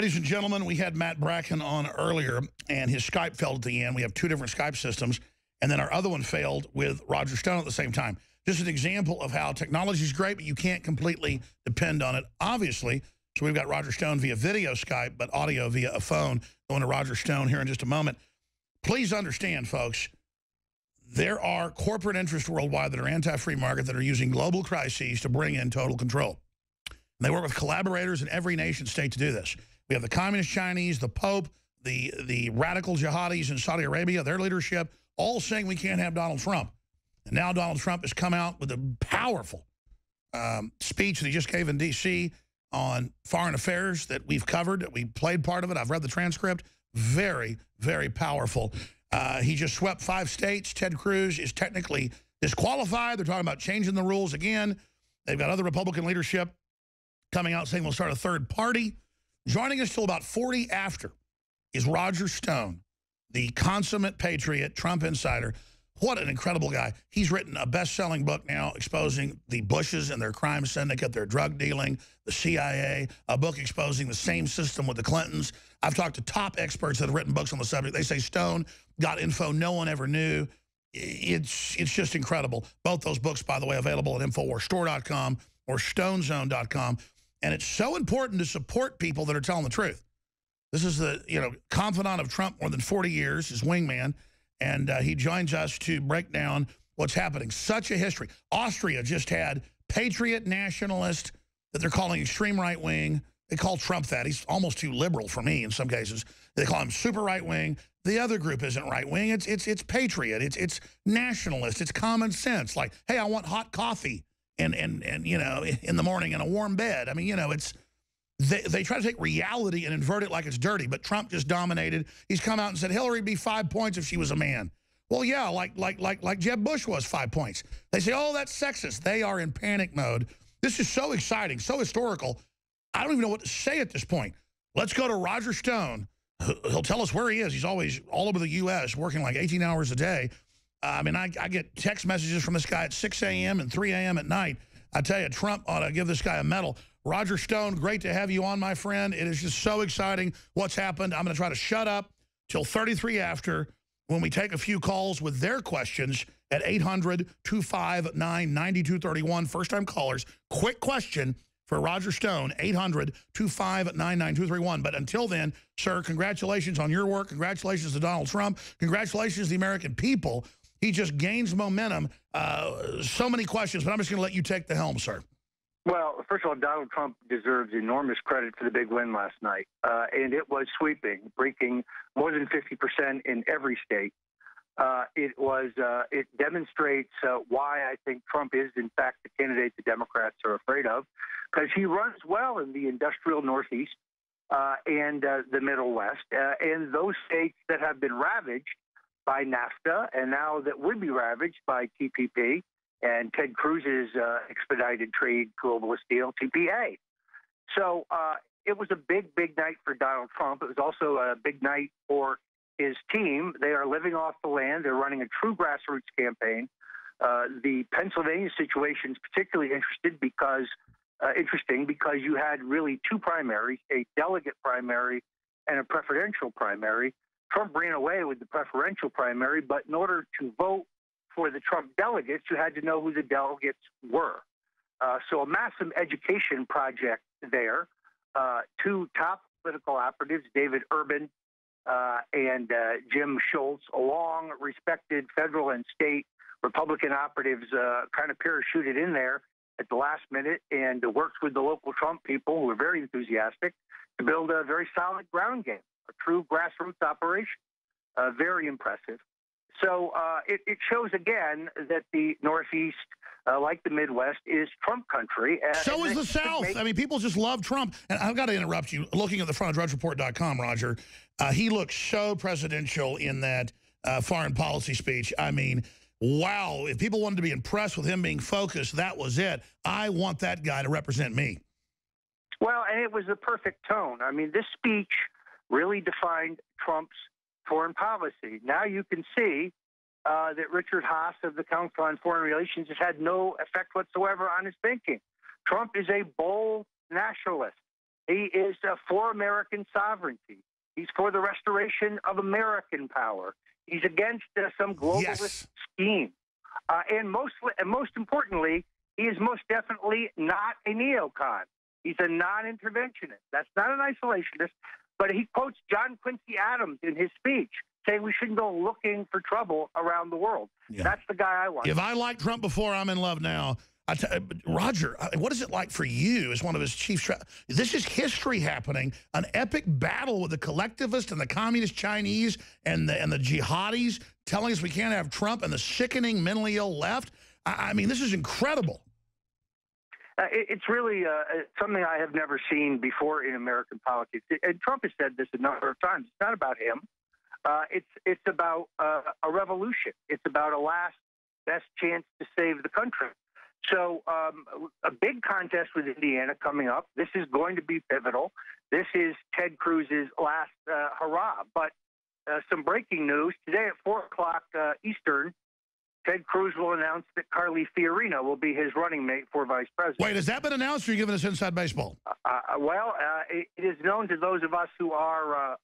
Ladies and gentlemen, we had Matt Bracken on earlier, and his Skype failed at the end. We have two different Skype systems, and then our other one failed with Roger Stone at the same time. Just an example of how technology is great, but you can't completely depend on it, obviously. So we've got Roger Stone via video Skype, but audio via a phone. Going to Roger Stone here in just a moment. Please understand, folks, there are corporate interests worldwide that are anti-free market that are using global crises to bring in total control. And they work with collaborators in every nation state to do this. We have the communist Chinese, the Pope, the radical jihadis in Saudi Arabia, their leadership, all saying we can't have Donald Trump. And now Donald Trump has come out with a powerful speech that he just gave in D.C. on foreign affairs that we've covered, that we played part of it. I've read the transcript. Very, very powerful. He just swept 5 states. Ted Cruz is technically disqualified. They're talking about changing the rules again. They've got other Republican leadership coming out saying we'll start a third party. Joining us till about 40 after is Roger Stone, the consummate patriot, Trump insider. What an incredible guy. He's written a best-selling book now exposing the Bushes and their crime syndicate, their drug dealing, the CIA, a book exposing the same system with the Clintons. I've talked to top experts that have written books on the subject. They say Stone got info no one ever knew. It's just incredible. Both those books, by the way, available at InfoWarsStore.com or StoneZone.com. And it's so important to support people that are telling the truth. This is the confidant of Trump more than 40 years, his wingman, and he joins us to break down what's happening. Such a history. Austria just had patriot nationalist that they're calling extreme right wing. They call Trump that. He's almost too liberal for me in some cases. They call him super right wing. The other group isn't right wing. It's patriot. It's nationalist. It's common sense. Like, hey, I want hot coffee. And in the morning in a warm bed. I mean, they try to take reality and invert it like it's dirty, but Trump just dominated. He's come out and said Hillary'd be 5 points if she was a man. Well, yeah, like Jeb Bush was 5 points. They say, oh, that's sexist. They are in panic mode. This is so exciting, so historical. I don't even know what to say at this point. Let's go to Roger Stone. He'll tell us where he is. He's always all over the U.S., working like 18 hours a day. I mean, I get text messages from this guy at 6 a.m. and 3 a.m. at night. I tell you, Trump ought to give this guy a medal. Roger Stone, great to have you on, my friend. It is just so exciting what's happened. I'm going to try to shut up till 33 after when we take a few calls with their questions at 800-259-9231. First-time callers, quick question for Roger Stone, 800-259-9231. But until then, sir, congratulations on your work. Congratulations to Donald Trump. Congratulations to the American people. He just gains momentum. So many questions, but I'm just going to let you take the helm, sir. Well, first of all, Donald Trump deserves enormous credit for the big win last night. And it was sweeping, breaking more than 50% in every state. It demonstrates why I think Trump is, in fact, the candidate the Democrats are afraid of, because he runs well in the industrial Northeast and the Middle West, and those states that have been ravaged by NAFTA, and now that would be ravaged by TPP and Ted Cruz's expedited trade globalist deal, TPA. So it was a big, big night for Donald Trump. It was also a big night for his team. They are living off the land. They're running a true grassroots campaign. The Pennsylvania situation is particularly interesting because you had really 2 primaries, a delegate primary and a preferential primary. Trump ran away with the preferential primary, but in order to vote for the Trump delegates, you had to know who the delegates were. So a massive education project there. 2 top political operatives, David Urban and Jim Schultz, along respected federal and state Republican operatives, kind of parachuted in there at the last minute and worked with the local Trump people who were very enthusiastic to build a very solid ground game. A true grassroots operation, very impressive. So it shows again that the Northeast, like the Midwest, is Trump country. So is the South. I mean, people just love Trump. And I've got to interrupt you. Looking at the front of DrudgeReport.com, Roger, he looks so presidential in that foreign policy speech. I mean, wow. If people wanted to be impressed with him being focused, that was it. I want that guy to represent me. Well, and it was the perfect tone. I mean, this speech really defined Trump's foreign policy. Now you can see that Richard Haas of the Council on Foreign Relations has had no effect whatsoever on his thinking. Trump is a bold nationalist. He is for American sovereignty. He's for the restoration of American power. He's against some globalist scheme. And most importantly, he is most definitely not a neocon. He's a non-interventionist. That's not an isolationist, but he quotes John Quincy Adams in his speech, saying we shouldn't go looking for trouble around the world. Yeah. That's the guy I want. If I liked Trump before, I'm in love now. Roger, what is it like for you as one of his chief? This is history happening, an epic battle with the collectivists and the communist Chinese and the jihadis telling us we can't have Trump and the sickening mentally ill left. I mean, this is incredible. It's really something I have never seen before in American politics. And Trump has said this a number of times. It's not about him. It's about a revolution. It's about a last best chance to save the country. So a big contest with Indiana coming up. This is going to be pivotal. This is Ted Cruz's last hurrah. But some breaking news. Today at 4 o'clock Eastern, Ted Cruz will announce that Carly Fiorina will be his running mate for vice president. Wait, has that been announced, or are you giving us inside baseball? It is known to those of us who are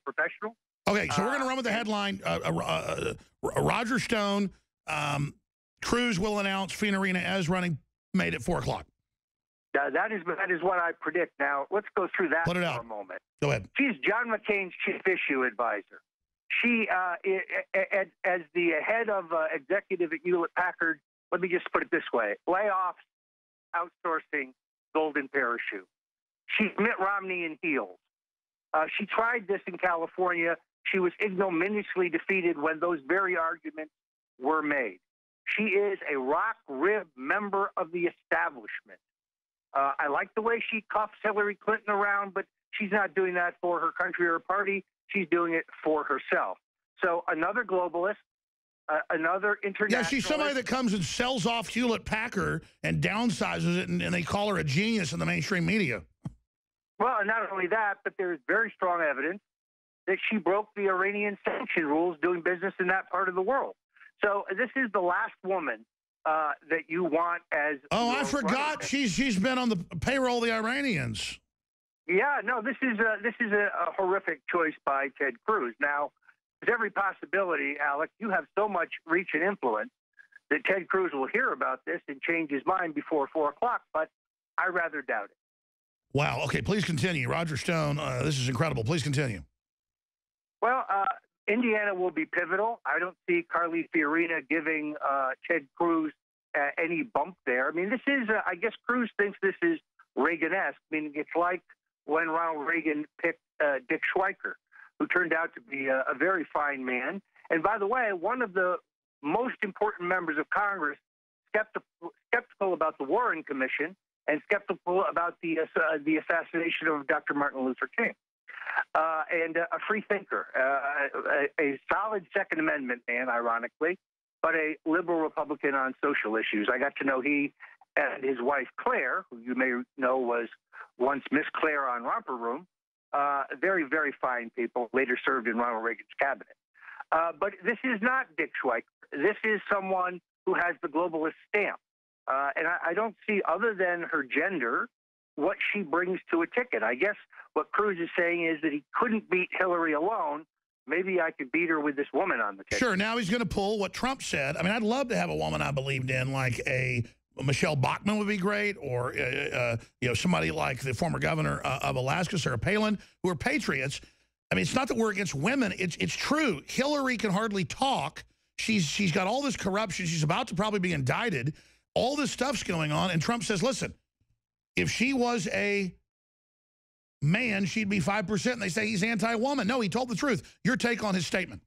professional. Okay, so we're going to run with the headline. Roger Stone, Cruz will announce Fiorina as running mate at 4 o'clock. That is what I predict. Now, let's go through that for a moment. Go ahead. She's John McCain's chief issue advisor. She, as the head of executive at Hewlett-Packard, let me just put it this way, layoffs, outsourcing, golden parachute. She's Mitt Romney in heels. She tried this in California. She was ignominiously defeated when those very arguments were made. She is a rock rib member of the establishment. I like the way she cuffs Hillary Clinton around, but she's not doing that for her country or her party. She's doing it for herself. So another globalist, another international. Yeah, she's somebody that comes and sells off Hewlett-Packard and downsizes it, and they call her a genius in the mainstream media. Well, and not only that, but there's very strong evidence that she broke the Iranian sanction rules doing business in that part of the world. So this is the last woman that you want as. Oh, I forgot. She's been on the payroll of the Iranians. Yeah, no, this is a horrific choice by Ted Cruz. Now, there's every possibility, Alex, you have so much reach and influence that Ted Cruz will hear about this and change his mind before 4 o'clock, but I rather doubt it. Wow. Okay, please continue. Roger Stone, this is incredible. Please continue. Well, Indiana will be pivotal. I don't see Carly Fiorina giving Ted Cruz any bump there. I mean, this is, I guess Cruz thinks this is Reagan-esque. I mean, it's like when Ronald Reagan picked Dick Schweiker, who turned out to be a very fine man. And by the way, one of the most important members of Congress, skeptical about the Warren Commission and skeptical about the assassination of Dr. Martin Luther King. And a free thinker, a solid Second Amendment man, ironically, but a liberal Republican on social issues. I got to know he and his wife, Claire, who you may know was once Miss Claire on Romper Room, very, very fine people, later served in Ronald Reagan's cabinet. But this is not Dick Schweiker. This is someone who has the globalist stamp. And I don't see, other than her gender, what she brings to a ticket. I guess what Cruz is saying is that he couldn't beat Hillary alone. Maybe I could beat her with this woman on the ticket. Sure, now he's going to pull what Trump said. I mean, I'd love to have a woman I believed in, like a Michelle Bachmann would be great, or somebody like the former governor of Alaska, Sarah Palin, who are patriots. I mean, it's not that we're against women. It's true. Hillary can hardly talk. She's got all this corruption. She's about to probably be indicted. All this stuff's going on, and Trump says, listen, if she was a man, she'd be 5%, and they say he's anti-woman. No, he told the truth. Your take on his statement?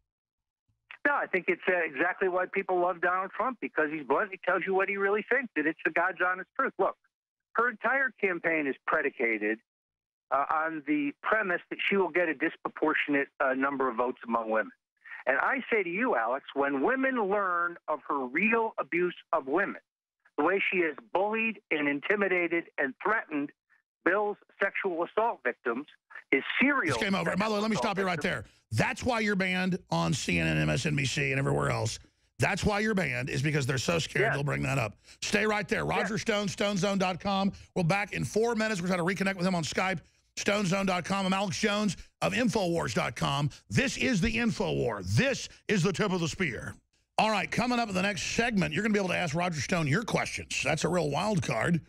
No, I think it's exactly why people love Donald Trump, because he's blunt. He tells you what he really thinks, and it's the God's honest truth. Look, her entire campaign is predicated on the premise that she will get a disproportionate number of votes among women. And I say to you, Alex, when women learn of her real abuse of women, the way she has bullied and intimidated and threatened Bill's sexual assault victims, his serial... This came over. By the way, let me stop you right there. That's why you're banned on CNN, MSNBC, and everywhere else. That's why you're banned, is because they're so scared they'll bring that up. Stay right there. Roger Stone, StoneZone.com. We're back in 4 minutes. We're trying to reconnect with him on Skype. StoneZone.com. I'm Alex Jones of Infowars.com. This is the InfoWar. This is the tip of the spear. All right, coming up in the next segment, you're going to be able to ask Roger Stone your questions. That's a real wild card.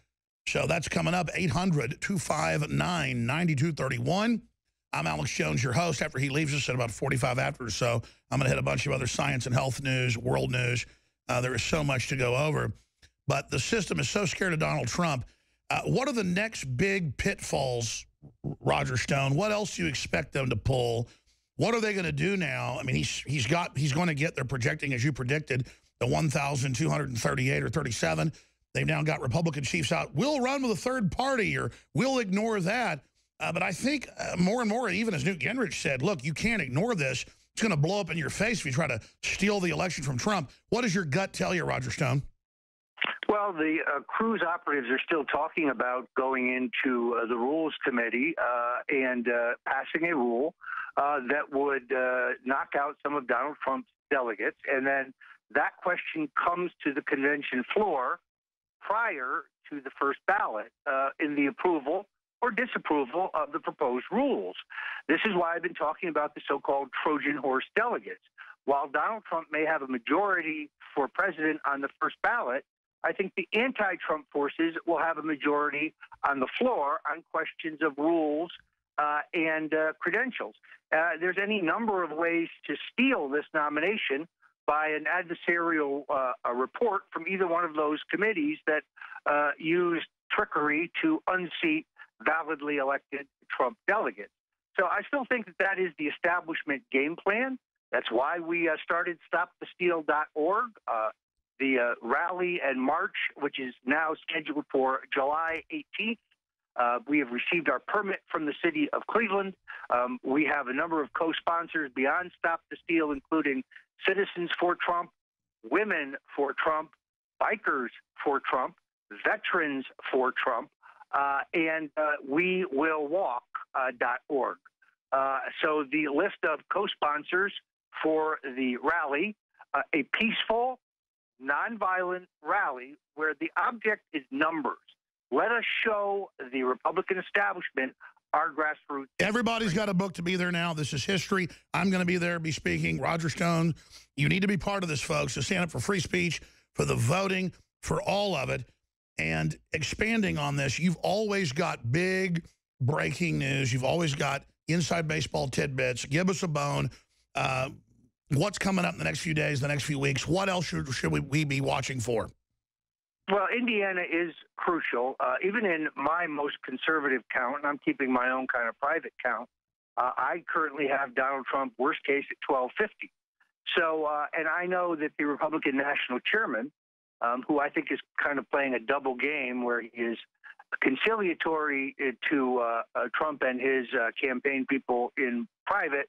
So that's coming up, 800-259-9231. I'm Alex Jones, your host. After he leaves us at about 45 after or so, I'm going to hit a bunch of other science and health news, world news. There is so much to go over. But the system is so scared of Donald Trump. What are the next big pitfalls, Roger Stone? What else do you expect them to pull? What are they going to do now? I mean, he's going to get, they're projecting, as you predicted, the 1,238 or 37. They've now got Republican chiefs out. We'll run with a third party, or we'll ignore that. But I think more and more, even as Newt Gingrich said, look, you can't ignore this. It's going to blow up in your face if you try to steal the election from Trump. What does your gut tell you, Roger Stone? Well, the Cruz operatives are still talking about going into the Rules Committee and passing a rule that would knock out some of Donald Trump's delegates. And then that question comes to the convention floor prior to the first ballot in the approval or disapproval of the proposed rules. This is why I've been talking about the so-called Trojan horse delegates. While Donald Trump may have a majority for president on the first ballot, I think the anti-Trump forces will have a majority on the floor on questions of rules and credentials. There's any number of ways to steal this nomination by an adversarial report from either one of those committees that used trickery to unseat validly elected Trump delegates. So I still think that is the establishment game plan. That's why we started StopTheSteal.org. The rally and march, which is now scheduled for July 18th. We have received our permit from the city of Cleveland. We have a number of co-sponsors beyond Stop the Steal, including Citizens for Trump, Women for Trump, Bikers for Trump, Veterans for Trump, and WeWillWalk.org. So the list of co-sponsors for the rally, a peaceful, nonviolent rally where the object is numbers. Let us show the Republican establishment our grassroots. Everybody's got a book to be there now. This is history. I'm going to be there, be speaking. Roger Stone, you need to be part of this, folks. So stand up for free speech, for the voting, for all of it. And expanding on this, you've always got big breaking news. You've always got inside baseball tidbits. Give us a bone. What's coming up in the next few days, the next few weeks? What else should we be watching for? Well, Indiana is crucial. Even in my most conservative count, and I'm keeping my own kind of private count, I currently have Donald Trump worst case at 1250. So, and I know that the Republican National Chairman, who I think is kind of playing a double game where he is conciliatory to Trump and his campaign people in private,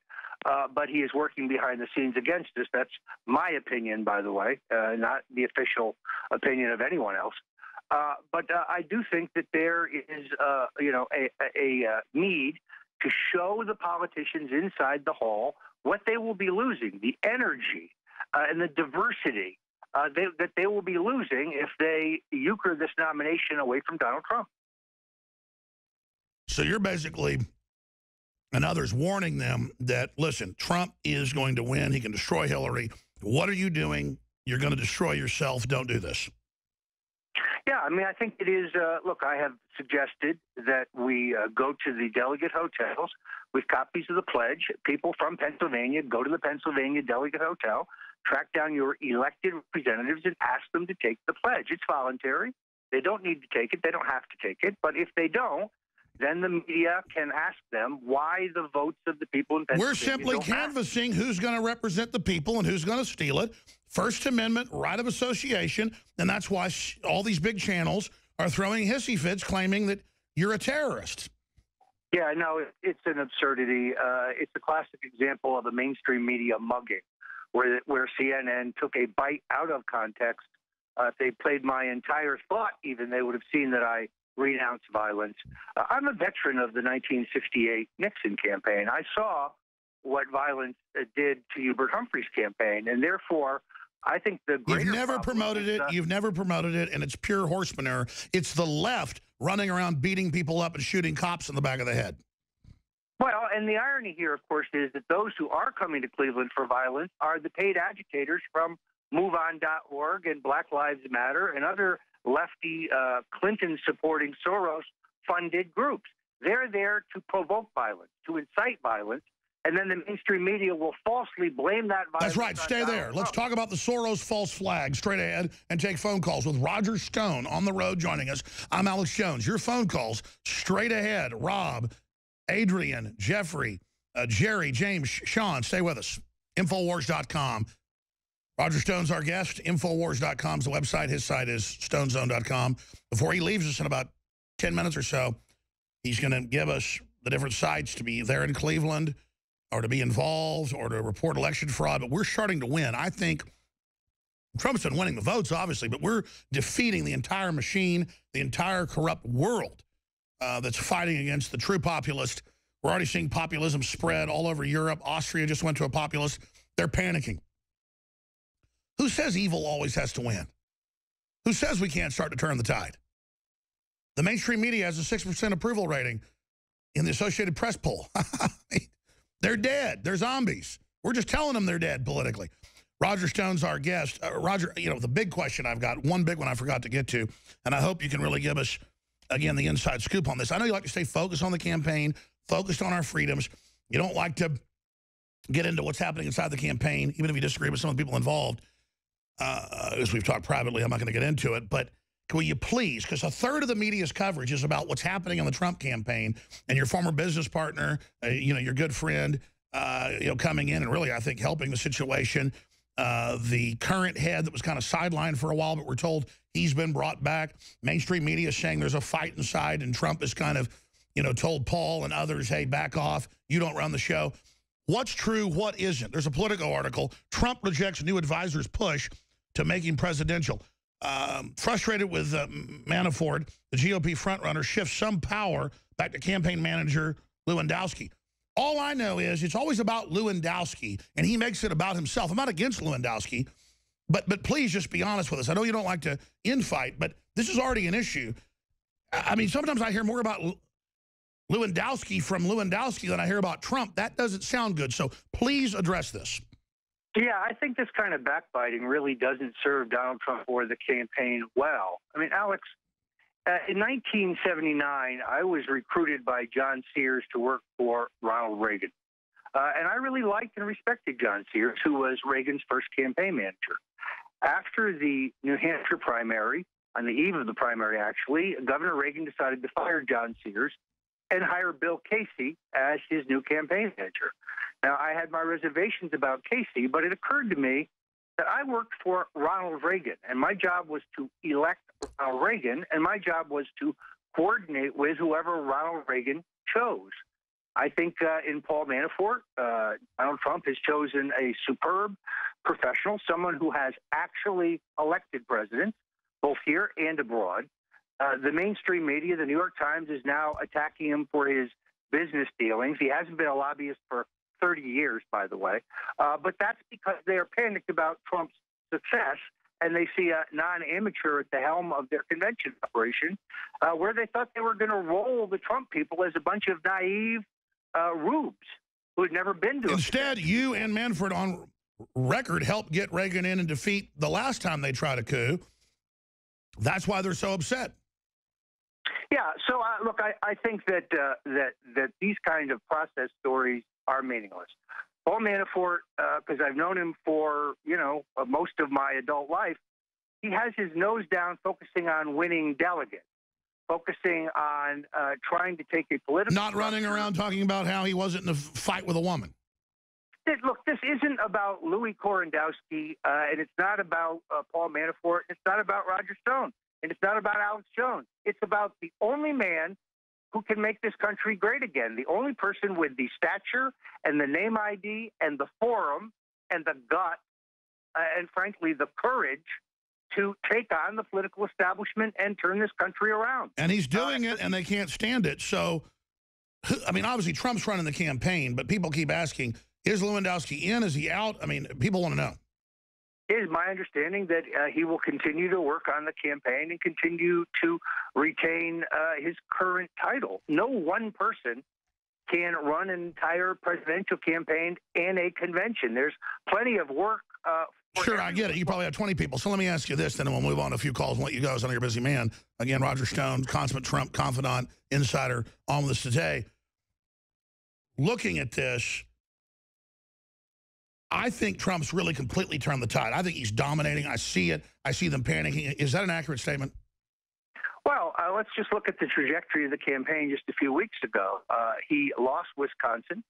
but he is working behind the scenes against us. That's my opinion, by the way, not the official opinion of anyone else. But I do think that there is, a need to show the politicians inside the hall what they will be losing, the energy and the diversity that they will be losing if they euchre this nomination away from Donald Trump. So you're basically, and others, warning them that, listen, Trump is going to win. He can destroy Hillary. What are you doing? You're going to destroy yourself. Don't do this. Yeah, I mean, I think it is, look, I have suggested that we go to the delegate hotels with copies of the pledge. People from Pennsylvania go to the Pennsylvania Delegate Hotel, track down your elected representatives and ask them to take the pledge. It's voluntary. They don't need to take it. They don't have to take it. But if they don't, then the media can ask them why the votes of the people in Pennsylvania. We're simply canvassing who's going to represent the people and who's going to steal it. First Amendment, right of association, and that's why all these big channels are throwing hissy fits claiming that you're a terrorist. Yeah, no, it's an absurdity. It's a classic example of a mainstream media mugging, where CNN took a bite out of context. If they played my entire thought, even, they would have seen that I renounce violence. I'm a veteran of the 1968 Nixon campaign. I saw what violence did to Hubert Humphrey's campaign, and therefore, I think the greater You've never promoted it. You've never promoted it, and it's pure horse manure. It's the left running around beating people up and shooting cops in the back of the head. Well, and the irony here, of course, is that those who are coming to Cleveland for violence are the paid agitators from MoveOn.org and Black Lives Matter and other lefty Clinton-supporting Soros-funded groups. They're there to provoke violence, to incite violence, and then the mainstream media will falsely blame that violence. That's right. Stay there. Let's talk about the Soros false flag straight ahead and take phone calls with Roger Stone on the road joining us. I'm Alex Jones. Your phone calls straight ahead. Rob, Adrian, Jeffrey, Jerry, James, Sean, stay with us. Infowars.com. Roger Stone's our guest. Infowars.com is the website. His site is stonezone.com. Before he leaves us in about 10 minutes or so, he's going to give us the different sites to be there in Cleveland or to be involved or to report election fraud. But we're starting to win. I think Trump's been winning the votes, obviously, but we're defeating the entire machine, the entire corrupt world that's fighting against the true populist. We're already seeing populism spread all over Europe. Austria just went to a populist. They're panicking. Who says evil always has to win? Who says we can't start to turn the tide? The mainstream media has a 6% approval rating in the Associated Press poll. They're dead. They're zombies. We're just telling them they're dead politically. Roger Stone's our guest. Roger, you know, the big question I've got, one big one I forgot to get to, and I hope you can really give us, again, the inside scoop on this. I know you like to stay focused on the campaign, focused on our freedoms. You don't like to get into what's happening inside the campaign, even if you disagree with some of the people involved. As we've talked privately, I'm not going to get into it, but will you please, because a third of the media's coverage is about what's happening on the Trump campaign, and your former business partner, you know, your good friend, you know, coming in and really, I think, helping the situation. The current head that was kind of sidelined for a while, but we're told he's been brought back. Mainstream media is saying there's a fight inside, and Trump has kind of, you know, told Paul and others, hey, back off. You don't run the show. What's true? What isn't? There's a Politico article. Trump rejects new advisor's push to make him presidential. Frustrated with Manafort, the GOP frontrunner shifts some power back to campaign manager Lewandowski. All I know is it's always about Lewandowski, and he makes it about himself. I'm not against Lewandowski, but please just be honest with us. I know you don't like to infight, but this is already an issue. I mean, sometimes I hear more about Lewandowski from Lewandowski than I hear about Trump. That doesn't sound good, so please address this. Yeah, I think this kind of backbiting really doesn't serve Donald Trump or the campaign well. I mean, Alex, in 1979, I was recruited by John Sears to work for Ronald Reagan. And I really liked and respected John Sears, who was Reagan's first campaign manager. After the New Hampshire primary, on the eve of the primary, actually, Governor Reagan decided to fire John Sears and hire Bill Casey as his new campaign manager. Now, I had my reservations about Casey, but it occurred to me that I worked for Ronald Reagan, and my job was to elect Ronald Reagan, and my job was to coordinate with whoever Ronald Reagan chose. I think in Paul Manafort, Donald Trump has chosen a superb professional, someone who has actually elected presidents, both here and abroad. The mainstream media, the New York Times, is now attacking him for his business dealings. He hasn't been a lobbyist for 30 years, by the way. But that's because they are panicked about Trump's success, and they see a non-amateur at the helm of their convention operation, where they thought they were going to roll the Trump people as a bunch of naive rubes who had never been to Instead, you and Manafort on record helped get Reagan in and defeat the last time they tried a coup. That's why they're so upset. Yeah, so look, I think that that these kind of process stories are meaningless. Paul Manafort, because I've known him for, you know, most of my adult life, he has his nose down focusing on winning delegates, focusing on trying to take a political... Not running around talking about how he wasn't in a fight with a woman. Look, this isn't about Louis Korendowski, and it's not about Paul Manafort, it's not about Roger Stone, and it's not about Alex Jones. It's about the only man who can make this country great again, the only person with the stature and the name ID and the forum and the gut and, frankly, the courage to take on the political establishment and turn this country around. And he's doing it, and they can't stand it. So, I mean, obviously, Trump's running the campaign, but people keep asking, is Lewandowski in? Is he out? I mean, people want to know. It is my understanding that he will continue to work on the campaign and continue to retain his current title. No one person can run an entire presidential campaign and a convention. There's plenty of work. Sure, I get it. You probably have 20 people. So let me ask you this, then, and we'll move on to a few calls and let you go. I know you're a busy man. Again, Roger Stone, consummate Trump confidant, insider, on with us today. Looking at this, I think Trump's really completely turned the tide. I think he's dominating. I see it. I see them panicking. Is that an accurate statement? Well, let's just look at the trajectory of the campaign just a few weeks ago. He lost Wisconsin.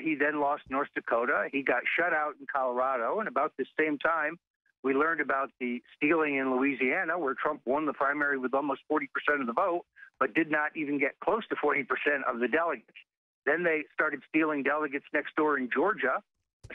He then lost North Dakota. He got shut out in Colorado. And about the same time, we learned about the stealing in Louisiana, where Trump won the primary with almost 40% of the vote, but did not even get close to 40% of the delegates. Then they started stealing delegates next door in Georgia.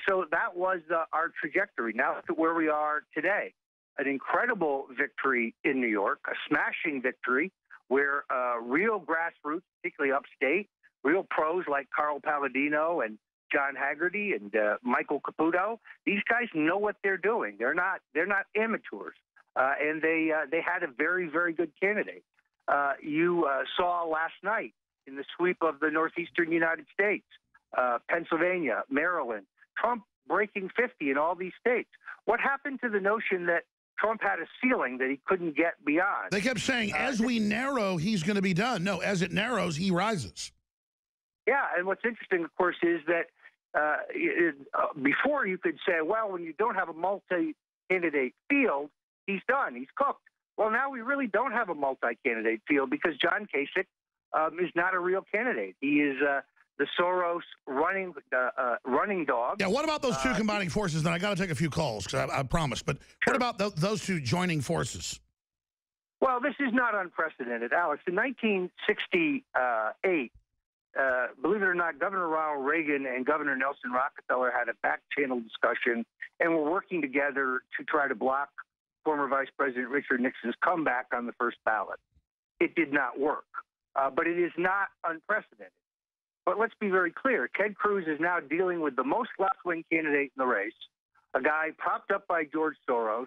So that was our trajectory. Now to where we are today. An incredible victory in New York, a smashing victory where real grassroots, particularly upstate, real pros like Carl Palladino and John Haggerty and Michael Caputo, these guys know what they're doing. They're not amateurs, and they had a very, very good candidate. You saw last night in the sweep of the northeastern United States, Pennsylvania, Maryland, Trump breaking 50 in all these states. What happened to the notion that Trump had a ceiling that he couldn't get beyond? They kept saying, as we narrow, he's going to be done. No, as it narrows, he rises. Yeah, and what's interesting, of course, is that before you could say, well, when you don't have a multi-candidate field, he's done, he's cooked. Well, now we really don't have a multi-candidate field because John Kasich is not a real candidate. He is the Soros running dog. Yeah, what about those two combining forces? Then I got to take a few calls, because I promised. But sure. What about those two joining forces? Well, this is not unprecedented, Alex. In 1968, believe it or not, Governor Ronald Reagan and Governor Nelson Rockefeller had a back-channel discussion and were working together to try to block former Vice President Richard Nixon's comeback on the first ballot. It did not work, but it is not unprecedented. But let's be very clear. Ted Cruz is now dealing with the most left-wing candidate in the race, a guy propped up by George Soros,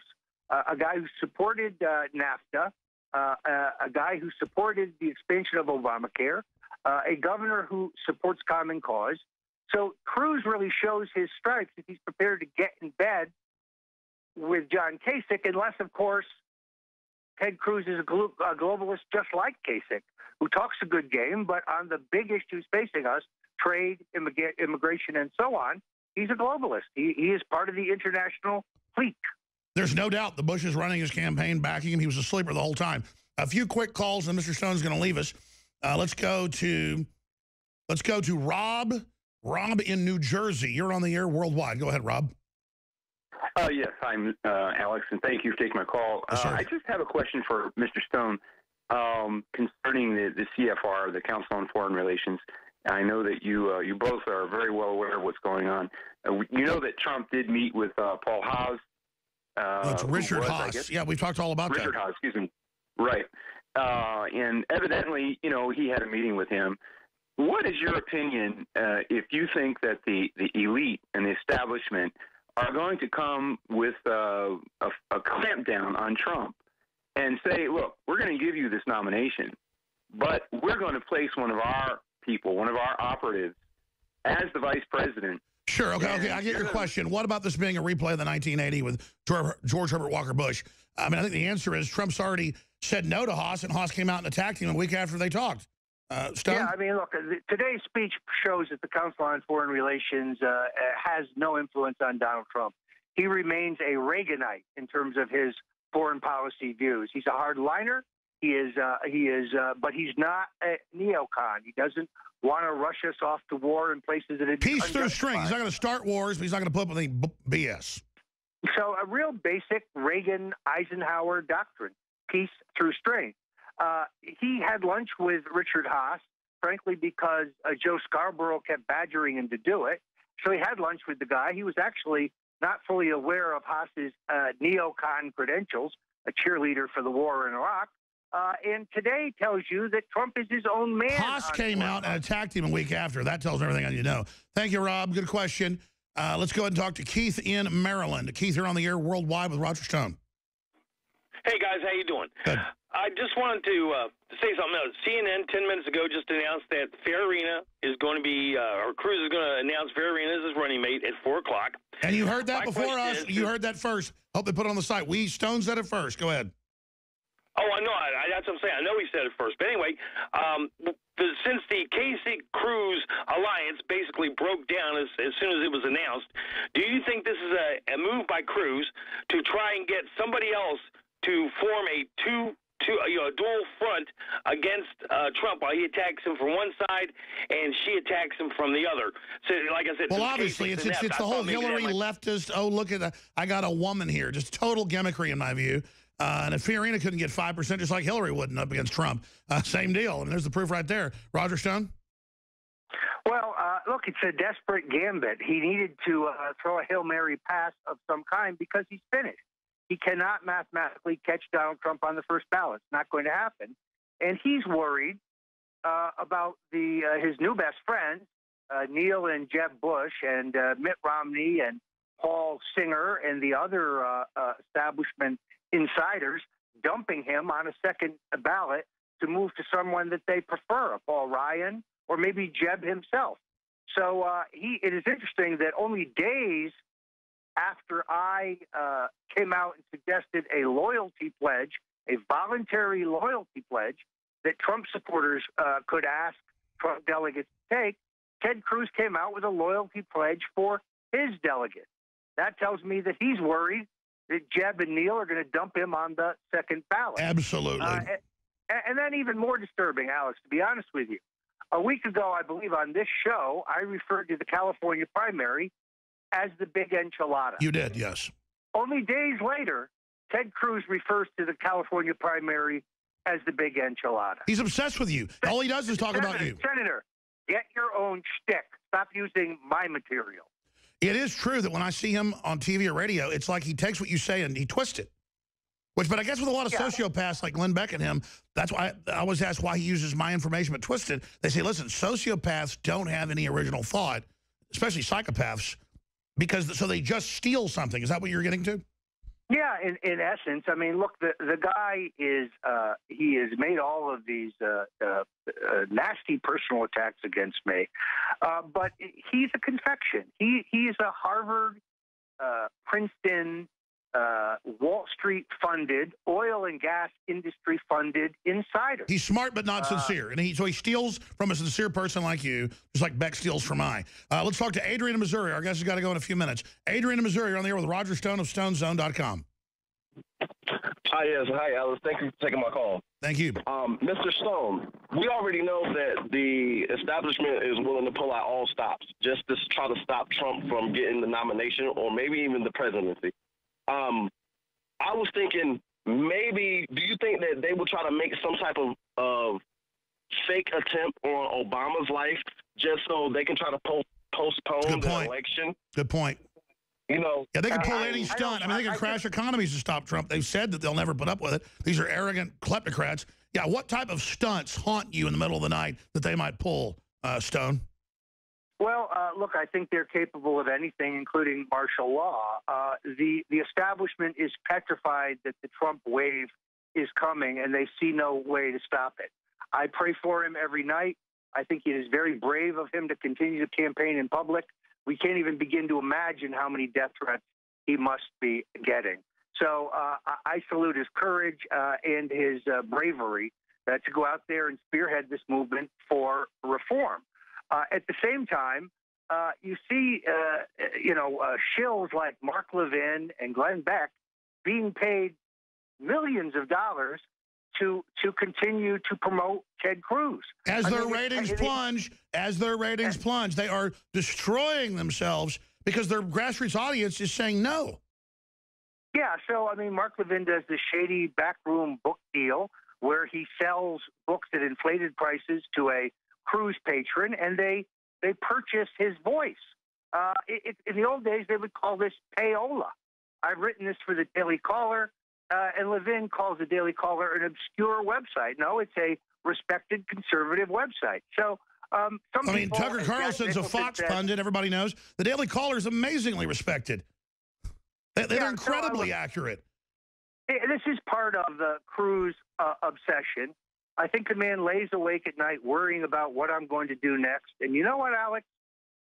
a guy who supported NAFTA, a guy who supported the expansion of Obamacare, a governor who supports Common Cause. So Cruz really shows his stripes if he's prepared to get in bed with John Kasich, unless, of course, Ted Cruz is a globalist just like Kasich, who talks a good game, but on the big issues facing us, trade, immigration, and so on, he's a globalist. He is part of the international clique. There's no doubt the Bush is running his campaign, backing him. He was a sleeper the whole time. A few quick calls, and Mr. Stone's going to leave us. Let's go to Rob. Rob in New Jersey. You're on the air worldwide. Go ahead, Rob. Yes, I'm Alex, and thank you for taking my call. Yes, I just have a question for Mr. Stone concerning the CFR, the Council on Foreign Relations. I know that you both are very well aware of what's going on. You know that Trump did meet with Paul Haas. It's Richard Haas. Yeah, we've talked all about Richard Haas, excuse me. Right. And evidently, he had a meeting with him. What is your opinion if you think that the elite and the establishment are going to come with a clampdown on Trump and say, look, we're going to give you this nomination, but we're going to place one of our people, one of our operatives, as the vice president? Sure, okay, I get your question. What about this being a replay of the 1980 with George Herbert Walker Bush? I mean, I think the answer is Trump's already said no to Haas, and Haas came out and attacked him a week after they talked. Stone? Yeah, I mean, look, today's speech shows that the Council on Foreign Relations has no influence on Donald Trump. He remains a Reaganite in terms of his foreign policy views. He's a hardliner. He is, but he's not a neocon. He doesn't want to rush us off to war in places that it's peace through strength. He's not going to start wars, but he's not going to put up with any BS. So a real basic Reagan-Eisenhower doctrine, peace through strength. He had lunch with Richard Haas, frankly, because Joe Scarborough kept badgering him to do it. So he had lunch with the guy. He was actually not fully aware of Haas's neocon credentials, a cheerleader for the war in Iraq. And today tells you that Trump is his own man. Haas came out and attacked him a week after. That tells everything I need to know. Thank you, Rob. Good question. Let's go ahead and talk to Keith in Maryland. Keith, you're on the air worldwide with Roger Stone. Hey, guys. How you doing? Good. I just wanted to say something else. CNN 10 minutes ago just announced that Fair Arena is going to be, or Cruz is going to announce Fair Arena as his running mate at 4 o'clock. And you heard that before us. You heard that first. Hope they put it on the site. Stone said it first. Go ahead. Oh, I know. That's what I'm saying. I know he said it first. But anyway, since the Kasich Cruz alliance basically broke down as soon as it was announced, do you think this is a move by Cruz to try and get somebody else to form a dual front against Trump while he attacks him from one side and she attacks him from the other? So, like I said, well, obviously, it's the whole Hillary leftist. Oh, look at that! I got a woman here. Just total gimmickry in my view. And if Fiorina couldn't get 5%, just like Hillary wouldn't up against Trump, same deal. I mean, there's the proof right there. Roger Stone? Well, look, it's a desperate gambit. He needed to throw a Hail Mary pass of some kind because he's finished. He cannot mathematically catch Donald Trump on the first ballot. It's not going to happen. And he's worried about his new best friends, Neil and Jeb Bush and Mitt Romney and Paul Singer and the other establishment insiders dumping him on a second ballot to move to someone that they prefer, a Paul Ryan or maybe Jeb himself. So it is interesting that only days after I came out and suggested a loyalty pledge, a voluntary loyalty pledge that Trump supporters could ask Trump delegates to take, Ted Cruz came out with a loyalty pledge for his delegates. That tells me that he's worried that Jeb and Neil are going to dump him on the second ballot. Absolutely. And then even more disturbing, Alex, to be honest with you. A week ago, I believe on this show, I referred to the California primary as the big enchilada. You did, yes. Only days later, Ted Cruz refers to the California primary as the big enchilada. He's obsessed with you. All he does is talk about you. Senator, get your own shtick. Stop using my material. It is true that when I see him on TV or radio, it's like he takes what you say and he twists it. But I guess with a lot of sociopaths like Glenn Beck and him, that's why I always ask why he uses my information but twisted. They say, listen, sociopaths don't have any original thought, especially psychopaths, so they just steal something. Is that what you're getting to? Yeah, in essence. I mean, look, the guy he has made all of these nasty personal attacks against me, but he's a confection. He's a Harvard, Princeton, Wall Street funded, oil and gas industry funded insider. He's smart but not sincere, and so he steals from a sincere person like you, just like Beck steals from I. Let's talk to Adrian in Missouri. Our guest has got to go in a few minutes. Adrian in Missouri, you're on the air with Roger Stone of StoneZone.com. Hi, yes. Hi, Alice. Thank you for taking my call. Thank you. Mr. Stone, we already know that the establishment is willing to pull out all stops just to try to stop Trump from getting the nomination or maybe even the presidency. I was thinking maybe, do you think that they will try to make some type of fake attempt on Obama's life just so they can try to postpone the election? Good point. You know, yeah, they can pull any stunt. I mean, they can crash economies to stop Trump. They've said that they'll never put up with it. These are arrogant kleptocrats. Yeah, what type of stunts haunt you in the middle of the night that they might pull, Stone? Well, look, I think they're capable of anything, including martial law. The establishment is petrified that the Trump wave is coming, and they see no way to stop it. I pray for him every night. I think it is very brave of him to continue to campaign in public. We can't even begin to imagine how many death threats he must be getting. So I salute his courage and his bravery to go out there and spearhead this movement for reform. At the same time, you see, shills like Mark Levin and Glenn Beck being paid millions of dollars to continue to promote Ted Cruz. As their ratings plunge, they are destroying themselves because their grassroots audience is saying no. Yeah, so, I mean, Mark Levin does this shady backroom book deal where he sells books at inflated prices to a Cruz patron, and they purchase his voice. In the old days, they would call this payola. I've written this for the Daily Caller, and Levin calls the Daily Caller an obscure website. No, it's a respected conservative website. So Some I mean, people, Tucker Carlson's a Fox pundit. Everybody knows. The Daily Caller is amazingly respected. They're incredibly accurate. This is part of the Cruz obsession. I think the man lays awake at night worrying about what I'm going to do next. And you know what, Alex?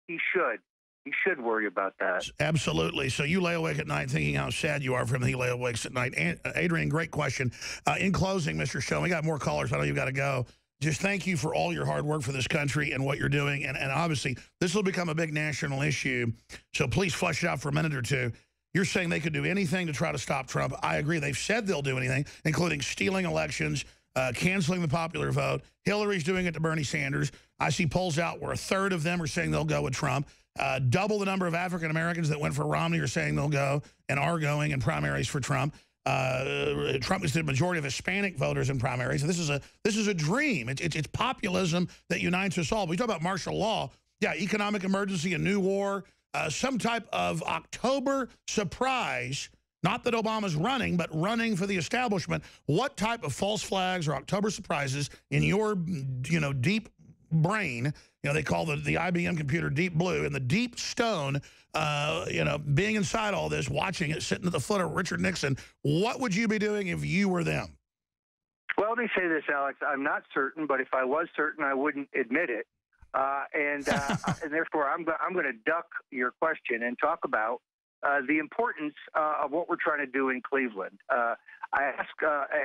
He should. He should worry about that. Absolutely. So you lay awake at night thinking how sad you are for him. He lay awake at night. And, Adrian, great question. In closing, Mr. Show, we got more callers. I know you've got to go. Just thank you for all your hard work for this country and what you're doing. And obviously, this will become a big national issue. So please flesh it out for a minute or two. You're saying they could do anything to try to stop Trump. I agree. They've said they'll do anything, including stealing elections, canceling the popular vote. Hillary's doing it to Bernie Sanders. I see polls out where a third of them are saying they'll go with Trump. Double the number of African Americans that went for Romney are saying they'll go and are going in primaries for Trump. Trump is the majority of Hispanic voters in primaries. So this is a dream. It's populism that unites us all. We talk about martial law. Yeah, economic emergency, a new war, some type of October surprise. Not that Obama's running, but running for the establishment. What type of false flags or October surprises in your, deep brain, they call the IBM computer Deep Blue, and the deep stone, being inside all this, watching it, sitting at the foot of Richard Nixon, what would you be doing if you were them? Well, let me say this, Alex. I'm not certain, but if I was certain, I wouldn't admit it. And therefore, I'm going to duck your question and talk about the importance of what we're trying to do in Cleveland. I ask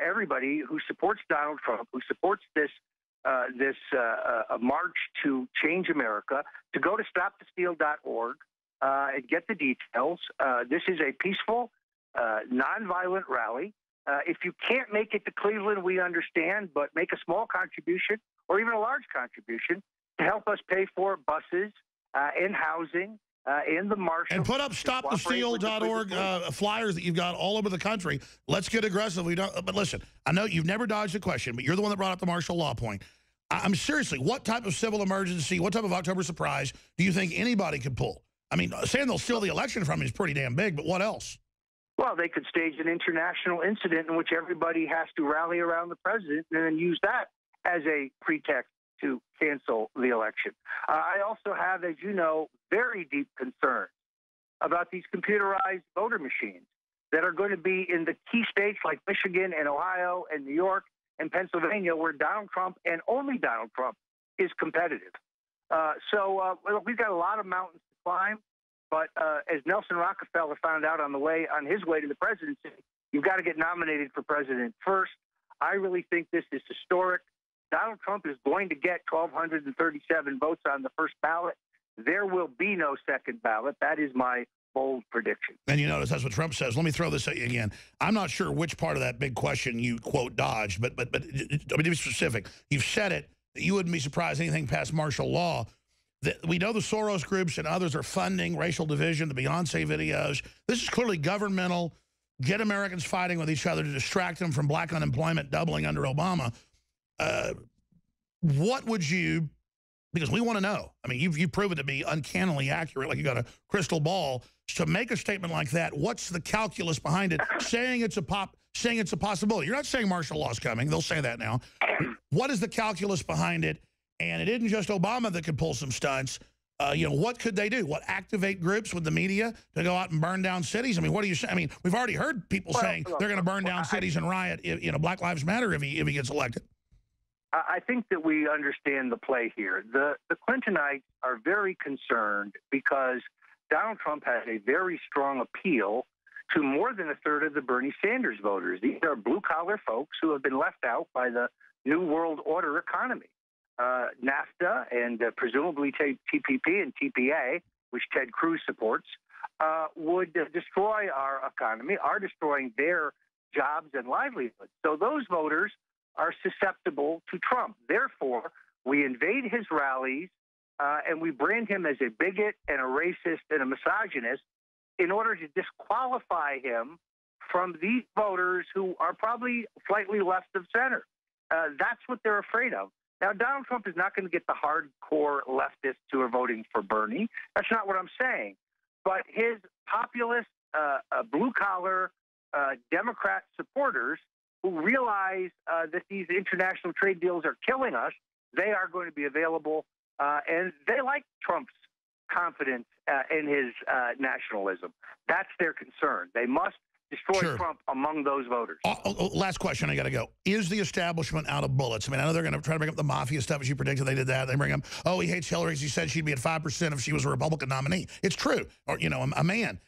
everybody who supports Donald Trump, who supports this march to change America, to go to stopthesteal.org and get the details. This is a peaceful, nonviolent rally. If you can't make it to Cleveland, we understand, but make a small contribution or even a large contribution to help us pay for buses and housing. In the marshal. And put up stopthesteal.org flyers that you've got all over the country. Let's get aggressive. But listen, I know you've never dodged a question, but you're the one that brought up the martial law point. I'm seriously, what type of civil emergency, what type of October surprise do you think anybody could pull? I mean, saying they'll steal the election from you is pretty damn big, but what else? Well, they could stage an international incident in which everybody has to rally around the president and then use that as a pretext to cancel the election. I also have, as you know, very deep concerns about these computerized voter machines that are going to be in the key states like Michigan and Ohio and New York and Pennsylvania, where Donald Trump and only Donald Trump is competitive. So we've got a lot of mountains to climb, but as Nelson Rockefeller found out on his way to the presidency, you've got to get nominated for president first. I really think this is historic. Donald Trump is going to get 1,237 votes on the first ballot. There will be no second ballot. That is my bold prediction. And you notice that's what Trump says. Let me throw this at you again. I'm not sure which part of that big question you, quote, dodged, but to be specific, you've said it. You wouldn't be surprised anything past martial law. We know the Soros groups and others are funding racial division, the Beyonce videos. This is clearly governmental, get Americans fighting with each other to distract them from black unemployment doubling under Obama. What would you, because we want to know, I mean, you've proven to be uncannily accurate, like you got a crystal ball, to make a statement like that, what's the calculus behind it, saying it's a possibility? You're not saying martial law is coming. They'll say that now. What is the calculus behind it? And it isn't just Obama that could pull some stunts. What could they do? What, activate groups with the media to go out and burn down cities? I mean, what do you say? I mean, we've already heard people saying they're going to burn down cities and riot. Black Lives Matter if he gets elected. I think that we understand the play here. The Clintonites are very concerned because Donald Trump has a very strong appeal to more than a third of the Bernie Sanders voters. These are blue-collar folks who have been left out by the New World Order economy. NAFTA and presumably TPP and TPA, which Ted Cruz supports, would destroy our economy, are destroying their jobs and livelihoods. So those voters are susceptible to Trump. Therefore, we invade his rallies and we brand him as a bigot and a racist and a misogynist in order to disqualify him from these voters who are probably slightly left of center. That's what they're afraid of. Now, Donald Trump is not going to get the hardcore leftists who are voting for Bernie. That's not what I'm saying. But his populist, blue-collar Democrat supporters who realize that these international trade deals are killing us, they are going to be available and they like Trump's confidence in his nationalism. That's their concern. They must destroy Trump among those voters. Last question, I got to go. Is the establishment out of bullets? I mean, I know they're going to try to bring up the mafia stuff, as you predicted they did that. They bring up, oh, he hates Hillary because he said she'd be at 5% if she was a Republican nominee. It's true. Or, you know, a man.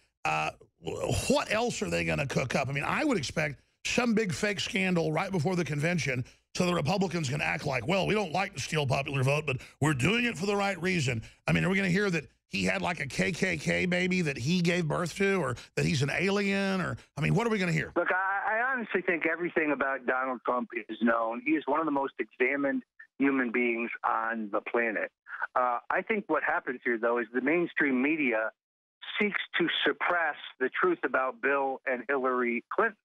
What else are they going to cook up? I mean, I would expect some big fake scandal right before the convention so the Republicans can act like, well, we don't like to steal popular vote, but we're doing it for the right reason. I mean, are we going to hear that he had like a KKK baby that he gave birth to, or that he's an alien, or, I mean, what are we going to hear? Look, I honestly think everything about Donald Trump is known. He is one of the most examined human beings on the planet. I think what happens here, though, is the mainstream media seeks to suppress the truth about Bill and Hillary Clinton.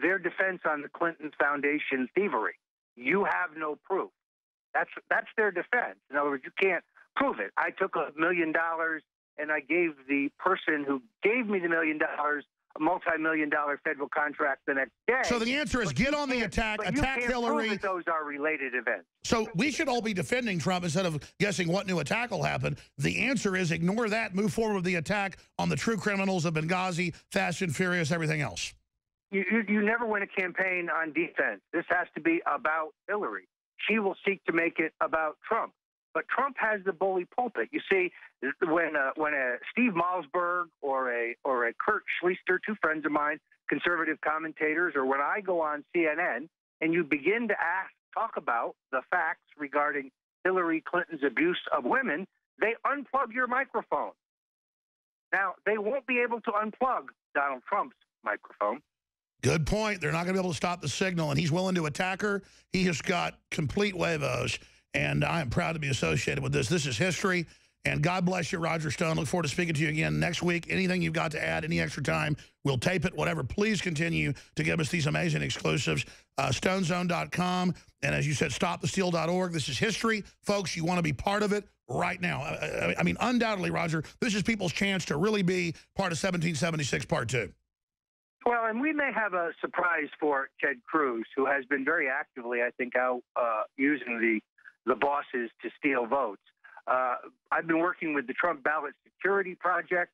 Their defense on the Clinton Foundation thievery. You have no proof. That's their defense. In other words, you can't prove it. I took $1 million and I gave the person who gave me the $1 million a multi-million-dollar federal contract the next day. So the answer is get on the attack, attack Hillary. Prove that those are related events. So we should all be defending Trump instead of guessing what new attack will happen. The answer is ignore that, move forward with the attack on the true criminals of Benghazi, Fast and Furious, everything else. You never win a campaign on defense. This has to be about Hillary. She will seek to make it about Trump. But Trump has the bully pulpit. You see, when a Steve Malzberg or a Kurt Schlichter, two friends of mine, conservative commentators, or when I go on CNN and you begin to talk about the facts regarding Hillary Clinton's abuse of women, they unplug your microphone. Now, they won't be able to unplug Donald Trump's microphone. Good point. They're not going to be able to stop the signal, and he's willing to attack her. He has got complete huevos, and I am proud to be associated with this. This is history, and God bless you, Roger Stone. Look forward to speaking to you again next week. Anything you've got to add, any extra time, we'll tape it, whatever. Please continue to give us these amazing exclusives. StoneZone.com, and as you said, StopTheSteal.org. This is history. Folks, you want to be part of it right now. I mean, undoubtedly, Roger, this is people's chance to really be part of 1776 Part 2. Well, and we may have a surprise for Ted Cruz, who has been very actively, I think, out using the bosses to steal votes. I've been working with the Trump Ballot Security Project.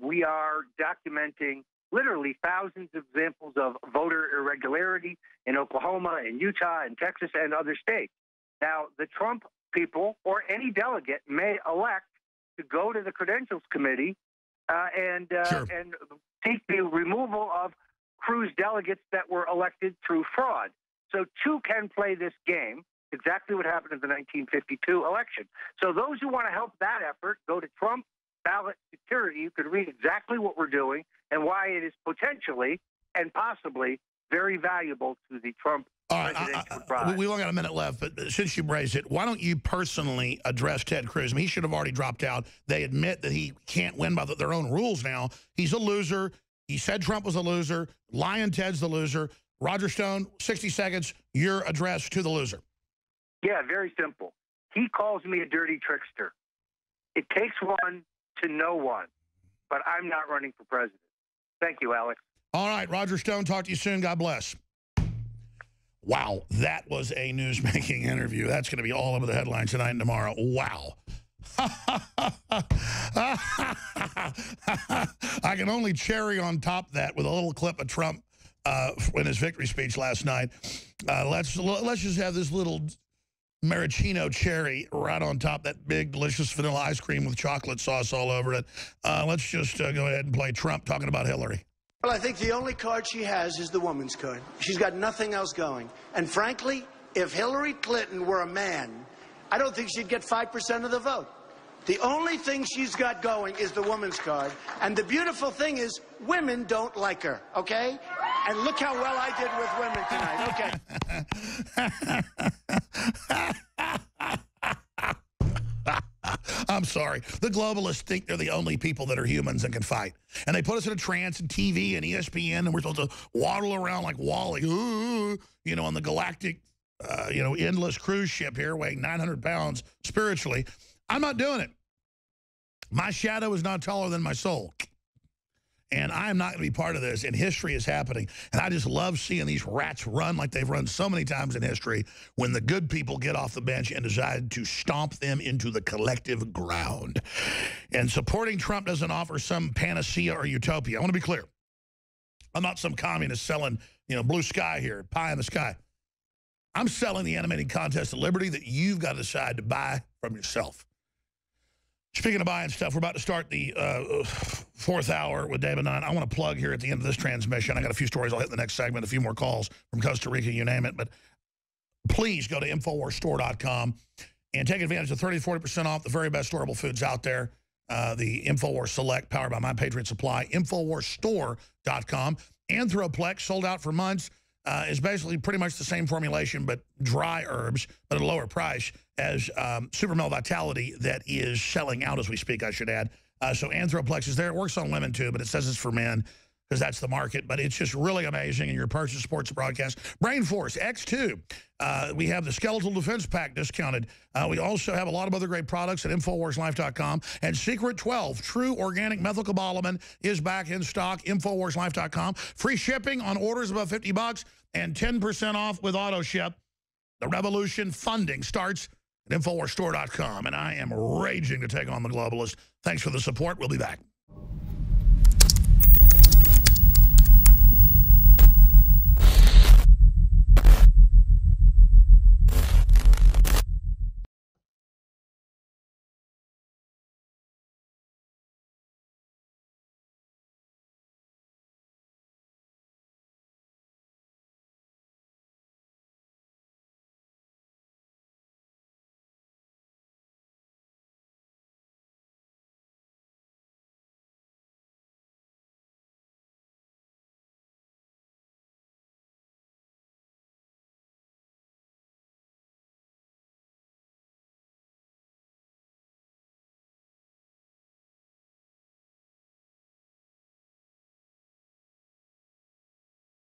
We are documenting literally thousands of examples of voter irregularity in Oklahoma, in Utah, in Texas, and other states. Now, the Trump people or any delegate may elect to go to the Credentials Committee and seek the removal of Cruz delegates that were elected through fraud. So two can play this game, exactly what happened in the 1952 election. So those who want to help that effort, go to Trump Ballot Security. You can read exactly what we're doing and why it is potentially and possibly very valuable to the Trump presidential prize. We've only got a minute left, but since you raised it, why don't you personally address Ted Cruz? I mean, he should have already dropped out. They admit that he can't win by their own rules now. He's a loser. He said Trump was a loser. Lion Ted's the loser. Roger Stone, 60 seconds, your address to the loser. Yeah, very simple. He calls me a dirty trickster. It takes one to know one, but I'm not running for president. Thank you, Alex. All right, Roger Stone, talk to you soon. God bless. Wow, that was a news-making interview. That's going to be all over the headlines tonight and tomorrow. Wow. I can only cherry on top that with a little clip of Trump in his victory speech last night. Let's just have this little maraschino cherry right on top that big, delicious vanilla ice cream with chocolate sauce all over it. Let's just go ahead and play Trump talking about Hillary. Well, I think the only card she has is the woman's card. She's got nothing else going. And frankly, if Hillary Clinton were a man, I don't think she'd get 5% of the vote. The only thing she's got going is the woman's card. And the beautiful thing is women don't like her, okay? And look how well I did with women tonight, okay? I'm sorry. The globalists think they're the only people that are humans and can fight. And they put us in a trance and TV and ESPN, and we're supposed to waddle around like Wally, on the galactic, endless cruise ship here weighing 900 pounds spiritually. I'm not doing it. My shadow is not taller than my soul. And I am not going to be part of this, and history is happening. And I just love seeing these rats run like they've run so many times in history when the good people get off the bench and decide to stomp them into the collective ground. And supporting Trump doesn't offer some panacea or utopia. I want to be clear. I'm not some communist selling, blue sky here, pie in the sky. I'm selling the animated contest of liberty that you've got to decide to buy from yourself. Speaking of buying stuff, we're about to start the fourth hour with David Nunn. I want to plug here at the end of this transmission. I got a few stories I'll hit in the next segment, a few more calls from Costa Rica, you name it. But please go to InfoWarsStore.com and take advantage of 30-40% off the very best storable foods out there. The InfoWars Select, powered by My Patriot Supply, InfoWarsStore.com. Anthroplex, sold out for months, is basically pretty much the same formulation, but dry herbs, but at a lower price, as Super Male Vitality that is selling out as we speak, I should add. So Anthroplex is there. It works on women, too, but it says it's for men because that's the market. But it's just really amazing, and your purchase supports the broadcast. Brain Force X2. We have the Skeletal Defense Pack discounted. We also have a lot of other great products at InfoWarsLife.com. And Secret 12, True Organic Methylcobalamin, is back in stock, InfoWarsLife.com. Free shipping on orders above $50 and 10% off with auto ship. The revolution funding starts at InfoWarsStore.com. And I am raging to take on the globalists. Thanks for the support. We'll be back.